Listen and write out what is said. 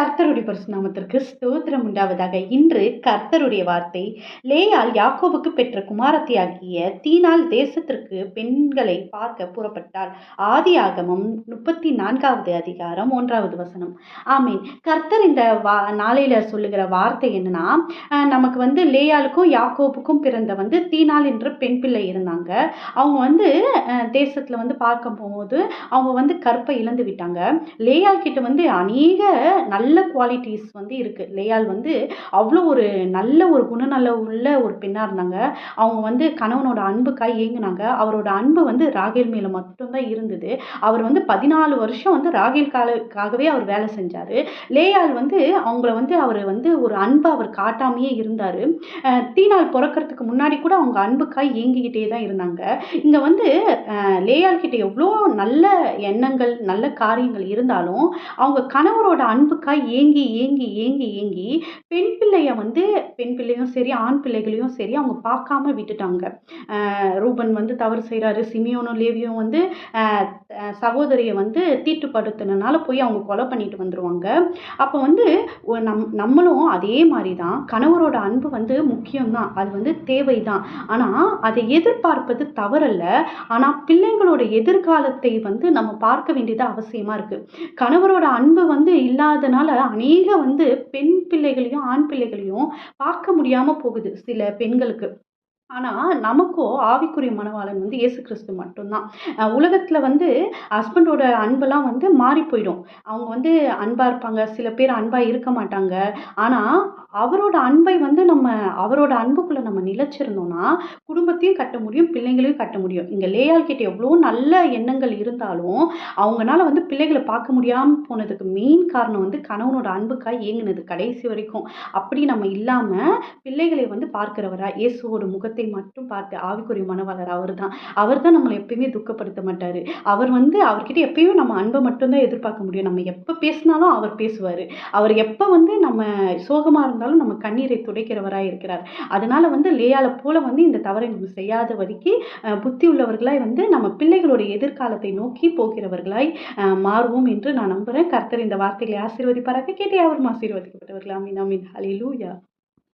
கர்த்தருடைய பரிசுத்த நாமத்திற்கு ஸ்தோத்திரம் உண்டாவதாக. இன்று கர்த்தருடைய வார்த்தை, லேயாள் யாக்கோபுக்கு பெற்ற குமாரத்தியாகிய தீனாள் தேசத்திற்கு பெண்களை பார்க்க புறப்பட்டாள். ஆதியாகமம் 34வது அதிகாரம் 1வது வசனம். ஆமீன். கர்த்தர் இந்த நாளையில சொல்லுகிற வார்த்தை என்னன்னா, நமக்கு லேயாளுக்கும் யாக்கோபுக்கும் பிறந்த தீனாள் என்ற பெண் பிள்ளை இருந்தாங்க. அவங்க தேசத்துல பார்க்க போகும்போது அவங்க கற்பை இழந்து விட்டாங்க. லேயாள் கிட்ட அநேக நல்ல குவாலிட்டிஸ் இருக்கு. லேயாள் அவ்வளோ ஒரு நல்ல ஒரு குணநல உள்ள ஒரு பெண்ணா இருந்தாங்க. அவங்க கணவனோட அன்புக்காய் ஏங்குனாங்க. அவரோட அன்பு ராகேல் மேல மட்டும்தான் இருந்தது. அவர் 14 வருஷம் ராகேலுக்காகவே அவர் வேலை செஞ்சாரு. லேயாள் அவங்கள அவர் ஒரு அன்பை அவர் காட்டாமையே இருந்தாரு. தீனாள் பிறக்கிறதுக்கு முன்னாடி கூட அவங்க அன்புக்காய் ஏங்கிக்கிட்டே தான் இருந்தாங்க. இங்க லேயாள் கிட்ட எவ்வளோ நல்ல எண்ணங்கள் நல்ல காரியங்கள் இருந்தாலும் அவங்க கணவரோட அன்புக்காய் ஏங்கி ஏங்கி ஏங்கி ஏங்கி பெண் பிள்ளையும் சரி ஆண் பிள்ளைகளையும் சரி அவங்க பார்க்காம விட்டுட்டாங்க. ரூபன் தவறு செய்கிறாரு. சிமியோனும் லேவியும் சகோதரியை தீட்டுப்படுத்தினால போய் அவங்க கொலை பண்ணிட்டு வந்துடுவாங்க. அப்போ நம்மளும் அதே மாதிரி தான். கணவரோட அன்பு முக்கியம்தான், அது தேவைதான். ஆனால் அதை எதிர்பார்ப்பது தவறல்ல. ஆனால் பிள்ளைங்களோட எதிர்காலத்தை நம்ம பார்க்க வேண்டியது அவசியமாக இருக்குது. கணவரோட அன்பு இல்லாதனால அநேக பெண் பிள்ளைகளையும் ஆண் பிள்ளைகளையும் பார்க்க முடியாமல் போகுது சில பெண்களுக்கு. ஆனால் நமக்கோ ஆவிக்குரிய மணவாளன் இயேசு கிறிஸ்து மட்டும்தான். உலகத்தில் ஹஸ்பண்டோட அன்பெல்லாம் மாறி போயிடும். அவங்க அன்பாக இருப்பாங்க, சில பேர் அன்பாக இருக்க மாட்டாங்க. ஆனால் அவரோட அன்பை நம்ம அவரோட அன்புக்குள்ளே நம்ம நிலைச்சிருந்தோம்னா குடும்பத்தையும் கட்ட முடியும், பிள்ளைங்களையும் கட்ட முடியும். இங்கே லேயாள் கிட்ட எவ்வளோ நல்ல எண்ணங்கள் இருந்தாலும் அவங்களால பிள்ளைகளை பார்க்க முடியாமல் போனதுக்கு மெயின் காரணம் கணவனோட அன்புக்காய் ஏங்கினது கடைசி வரைக்கும். அப்படி நம்ம இல்லாமல் பிள்ளைகளை பார்க்கிறவரா இயேசுவோட முகத்தை மட்டும் பார்த்து ஆவிக்குரிய மணவாளர் அவர் தான் நம்மளை எப்பயுமே துக்கப்படுத்த மாட்டார். அவர்கிட்ட எப்பயும் நம்ம அன்பை மட்டும்தான் எதிர்பார்க்க முடியும். நம்ம எப்போ பேசினாலும் அவர் பேசுவார். அவர் எப்போ நம்ம சோகமாக இருந்தாலும் நம்ம கண்ணீரை துடைக்கிறவராக இருக்கிறார். அதனால லேயாளை போல இந்த தவறை நம்ம செய்யாத வரைக்கும் புத்தி உள்ளவர்களாய் நம்ம பிள்ளைகளோட எதிர்காலத்தை நோக்கி போகிறவர்களாய் மாறுவோம் என்று நான் நம்புகிறேன். கர்த்தர் இந்த வார்த்தைகளை ஆசீர்வதிப்பாராக. கேட்டே அவரும் ஆசீர்வதிக்கப்பட்டவர்கள். ஆமீன் ஆமீன். ஹல்லேலூயா.